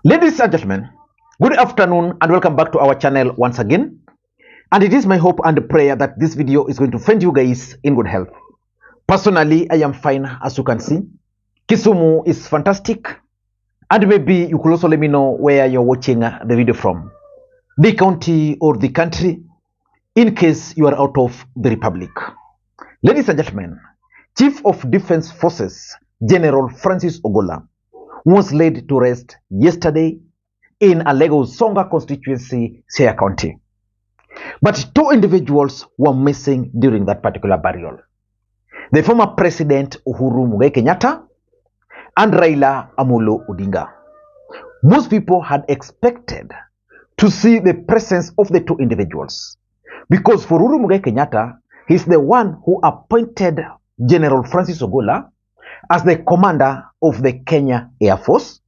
Ladies and gentlemen, good afternoon and welcome back to our channel once again. And it is my hope and prayer that this video is going to find you guys in good health. Personally, I am fine, as you can see. Kisumu is fantastic. And maybe you could also let me know where you're watching the video from. The county or the country, in case you are out of the republic. Ladies and gentlemen, Chief of Defense Forces General Francis Ogolla was laid to rest yesterday in a Lagos Songa constituency, Siaya County. But two individuals were missing during that particular burial. The former President Uhuru Kenyatta and Raila Odinga. Most people had expected to see the presence of the two individuals because for Uhuru Kenyatta, he's the one who appointed General Francis Ogolla as the commander of the Kenya Air Force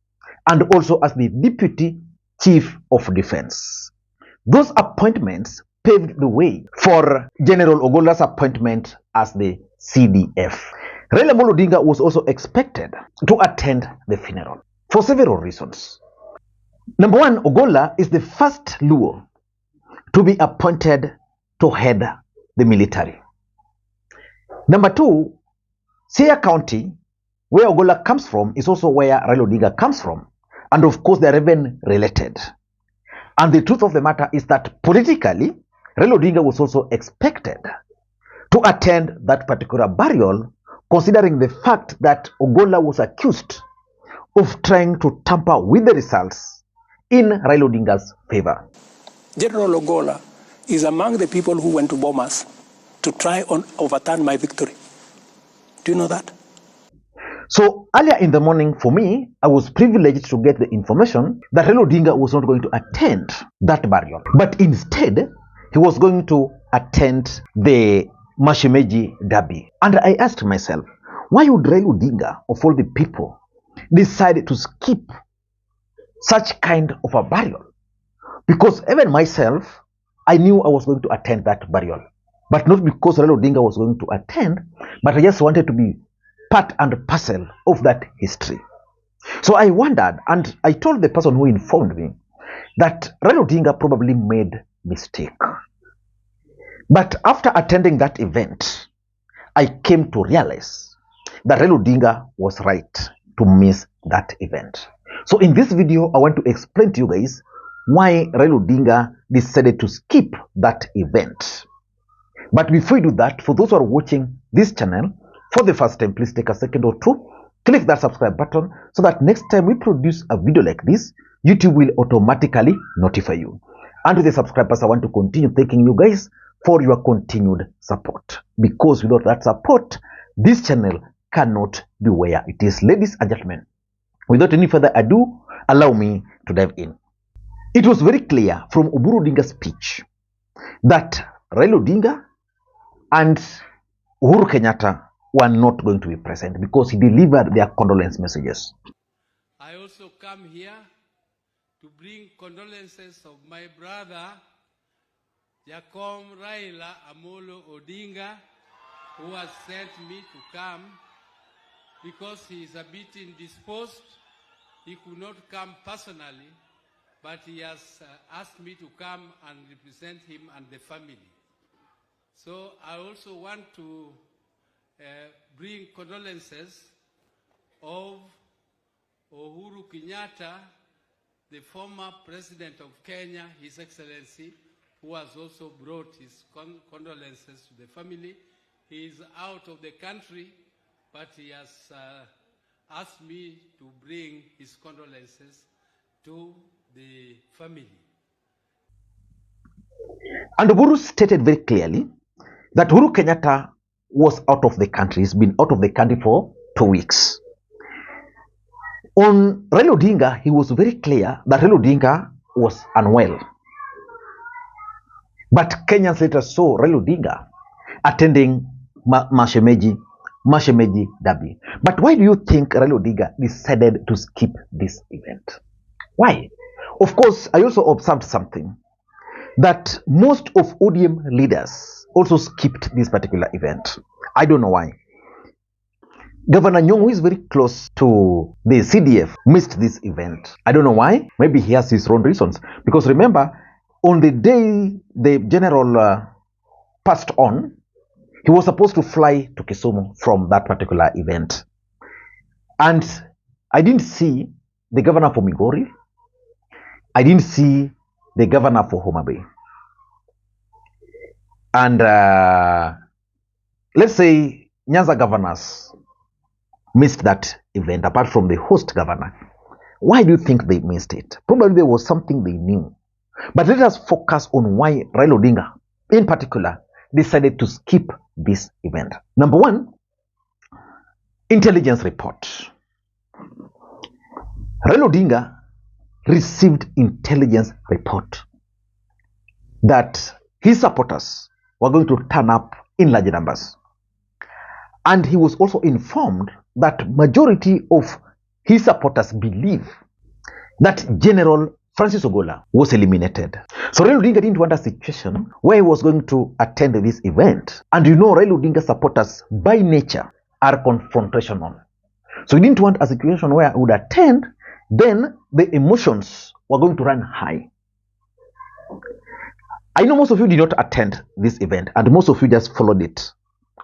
and also as the Deputy Chief of Defense. Those appointments paved the way for General Ogolla's appointment as the CDF. Raila Odinga was also expected to attend the funeral for several reasons. Number one, Ogolla is the first Luo to be appointed to head the military. Number two, Siaya County, where Ogolla comes from, is also where Raila Odinga comes from. And of course, they are even related. And the truth of the matter is that politically, Raila Odinga was also expected to attend that particular burial, considering the fact that Ogolla was accused of trying to tamper with the results in Raila Odinga's favor. General Ogolla is among the people who went to bomb us to try and overturn my victory. Do you know that? So earlier in the morning for me, I was privileged to get the information that Raila Odinga was not going to attend that burial. But instead, he was going to attend the Mashemeji Derby. And I asked myself, why would Raila Odinga, of all the people, decide to skip such kind of a burial? Because even myself, I knew I was going to attend that burial. But not because Raila Odinga was going to attend, but I just wanted to be part and parcel of that history. So I wondered, and I told the person who informed me that Raila Odinga probably made mistake. But after attending that event, I came to realize that Raila Odinga was right to miss that event. So in this video, I want to explain to you guys why Raila Odinga decided to skip that event. But before we do that, for those who are watching this channel for the first time, please take a second or two, click that subscribe button so that next time we produce a video like this, YouTube will automatically notify you. And with the subscribers, I want to continue thanking you guys for your continued support. Because without that support, this channel cannot be where it is. Ladies and gentlemen, without any further ado, allow me to dive in. It was very clear from Uhuru Odinga's speech that Raila Odinga and Uhuru Kenyatta were not going to be present because he delivered their condolence messages. I also come here to bring condolences of my brother, Jacob Raila Odinga, who has sent me to come because he is a bit indisposed. He could not come personally, but he has asked me to come and represent him and the family. So I also want to bring condolences of Uhuru Kenyatta, the former President of Kenya, His Excellency, who has also brought his condolences to the family. He is out of the country, but he has asked me to bring his condolences to the family. And Uhuru stated very clearly that Uhuru Kenyatta was out of the country. He's been out of the country for 2 weeks. On Raila Odinga, he was very clear that Raila Odinga was unwell. But Kenyans later saw Raila Odinga attending Mashemeji Derby. But why do you think Raila Odinga decided to skip this event? Why? Of course, I also observed something, that most of ODM leaders also skipped this particular event. I don't know why. Governor Nyong, who is very close to the CDF, missed this event. I don't know why. Maybe he has his own reasons. Because remember, on the day the general passed on, he was supposed to fly to Kisumu from that particular event. And I didn't see the governor for Migori. I didn't see the governor for Homa Bay. And let's say Nyanza governors missed that event apart from the host governor. Why do you think they missed it? Probably there was something they knew. But let us focus on why Raila Odinga, in particular, decided to skip this event. Number one, intelligence report. Raila Odinga received intelligence report that his supporters were going to turn up in large numbers. And he was also informed that majority of his supporters believe that General Francis Ogolla was eliminated. So Raila Odinga didn't want a situation where he was going to attend this event. And you know, Raila Odinga supporters by nature are confrontational. So he didn't want a situation where he would attend, then the emotions were going to run high. I know most of you did not attend this event, and most of you just followed it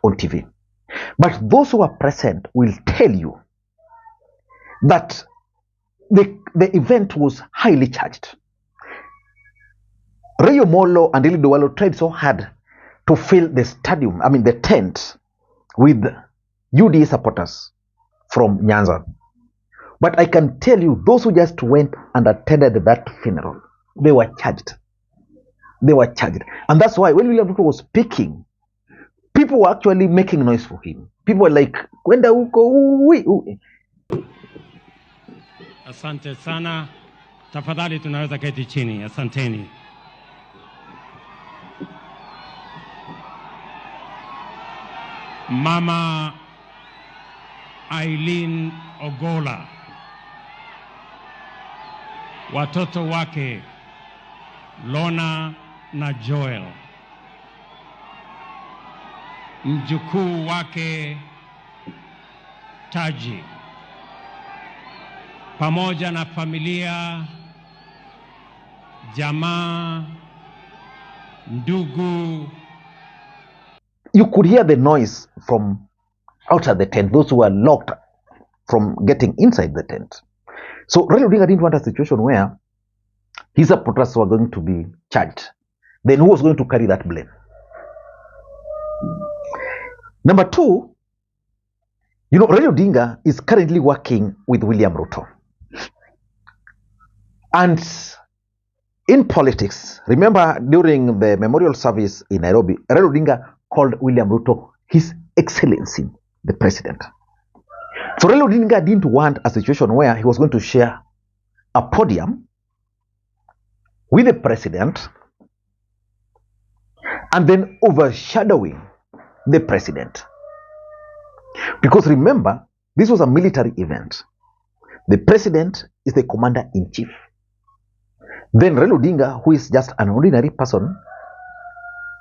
on TV. But those who are present will tell you that the event was highly charged. Rayo Molo and Eli Dowalo tried so hard to fill the stadium, the tent, with UDA supporters from Nyanza. But I can tell you, those who just went and attended that funeral, they were charged. They were charged. And that's why when William Ruto was speaking, people were actually making noise for him. People were like, Kwenda huko. Asante sana. Tafadhali tunaweza keti chini. Asanteni. Mama Eileen Ogolla, watoto wake Lona na Joel, mjukuu wake Taji, pamoja na familia, jamaa, ndugu. You could hear the noise from outside the tent, those who were locked from getting inside the tent. So Raila Odinga didn't want a situation where his supporters were going to be charged. Then who was going to carry that blame? Number two, Raila Odinga is currently working with William Ruto. And in politics, remember during the memorial service in Nairobi, Raila Odinga called William Ruto His Excellency, the President. So Raila Odinga didn't want a situation where he was going to share a podium with the President and then overshadowing the President. Because remember, this was a military event. The President is the Commander-in-Chief. Then Raila Odinga, who is just an ordinary person,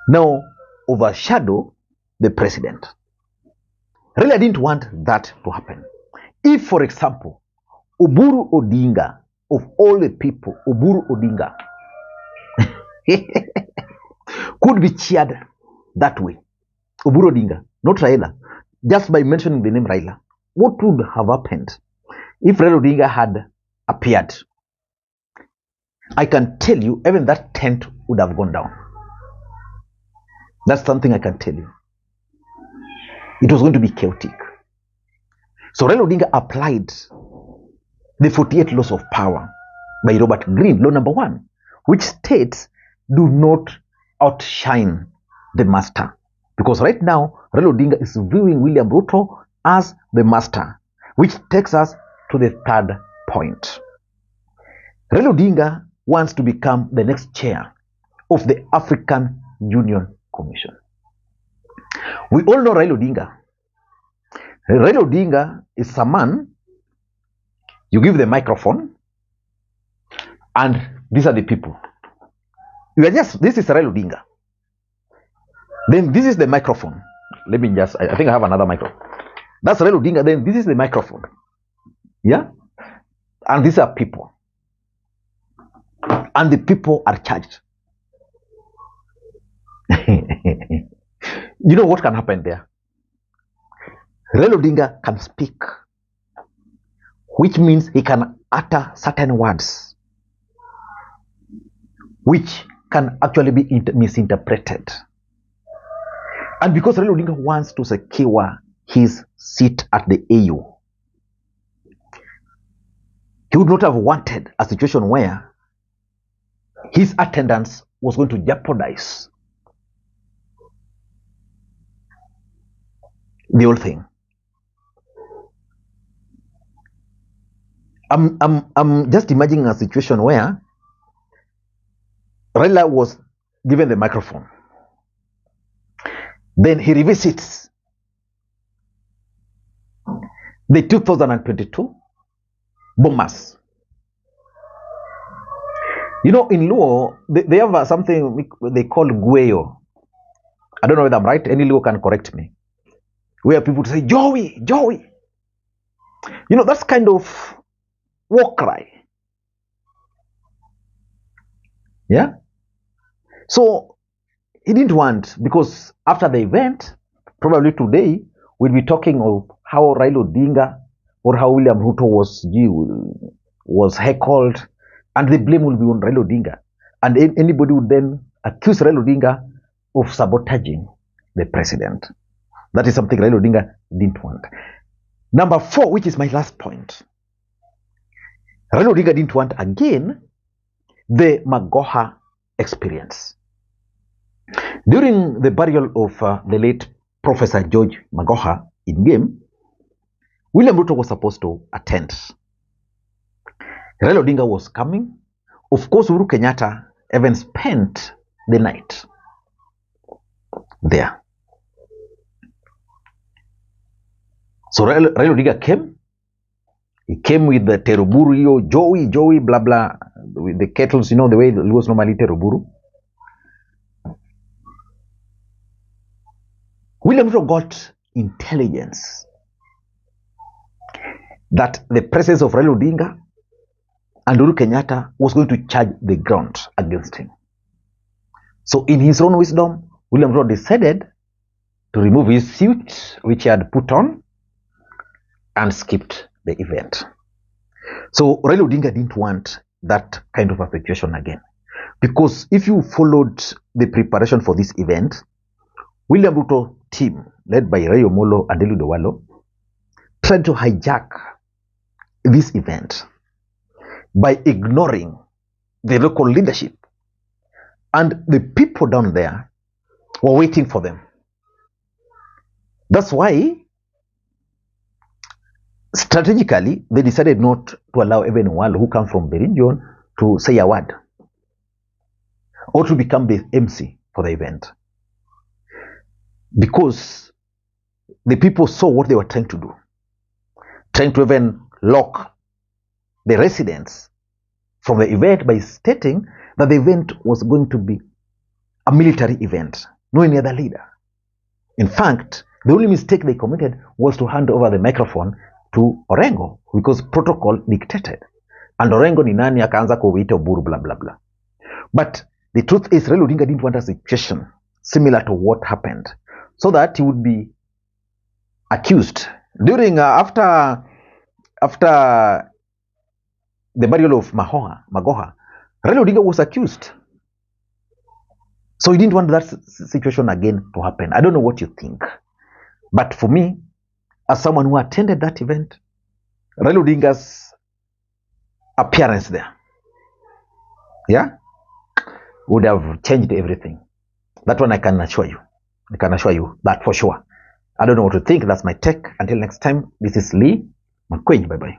now overshadow the President. Raila didn't want that to happen. If, for example, Uhuru Odinga, of all the people, Uhuru Odinga, could be cheered that way, Uhuru Odinga, not Raila, just by mentioning the name Raila, what would have happened if Raila Odinga had appeared? I can tell you, even that tent would have gone down. That's something I can tell you. It was going to be chaotic. So Raila Odinga applied the 48 laws of power by Robert Greene, law number 1, which states do not outshine the master. Because right now, Raila Odinga is viewing William Ruto as the master, which takes us to the third point. Raila Odinga wants to become the next chair of the African Union Commission. We all know Raila Odinga. Raila Odinga is a man, you give the microphone, and these are the people. This is Raila Odinga. Then this is the microphone. I think I have another microphone. That's Raila Odinga. Then this is the microphone. Yeah? And these are people. And the people are charged. You know what can happen there? Raila Odinga can speak, which means he can utter certain words which can actually be misinterpreted. And because Raila Odinga wants to secure his seat at the AU, he would not have wanted a situation where his attendance was going to jeopardize the whole thing. I'm just imagining a situation where Raila was given the microphone. Then he revisits the 2022 bombers. You know, in Luo, they have something they call gueyo. I don't know whether I'm right. Any Luo can correct me. Where people say, Joey, Joey. You know, that's kind of war cry. Yeah? So, he didn't want, because after the event, probably today, we'll be talking of how Raila Odinga or how William Ruto was heckled, and the blame will be on Raila Odinga. And anybody would then accuse Raila Odinga of sabotaging the president. That is something Raila Odinga didn't want. Number 4, which is my last point. Raila Odinga didn't want, again, the Magoha experience. During the burial of the late Professor George Magoha in Game, William Ruto was supposed to attend. Raila Odinga was coming. Of course, Uhuru Kenyatta even spent the night there. So Raila Odinga came. He came with the teruburu, Joey, blah, blah, with the kettles, you know, the way it was normally teruburu. William Ruto got intelligence that the presence of Raila Odinga and Uhuru Kenyatta was going to charge the ground against him. So in his own wisdom, William Ruto decided to remove his suit, which he had put on, and skipped the event. So Raila Odinga didn't want that kind of a situation again. Because if you followed the preparation for this event, William Ruto team, led by Rayo Molo and Eliud Owalo, tried to hijack this event by ignoring the local leadership. And the people down there were waiting for them. That's why, strategically, they decided not to allow even Owalo, who come from the region, to say a word or to become the MC for the event. Because the people saw what they were trying to do, trying to even lock the residents from the event by stating that the event was going to be a military event, no any other leader. In fact, the only mistake they committed was to hand over the microphone to Orengo, because protocol dictated. And Orengo ni nani akaanza kuita Oburu, blah, blah, blah. But the truth is, Raila Odinga didn't want a situation similar to what happened, so that he would be accused. During, after the burial of Magoha, Raila Odinga was accused. So he didn't want that situation again to happen. I don't know what you think. But for me, as someone who attended that event, Raila Odinga's appearance there, yeah, would have changed everything. That one I can assure you. I can assure you that for sure. I don't know what to think. That's my take. Until next time, this is Lee Makwiny. Bye-bye.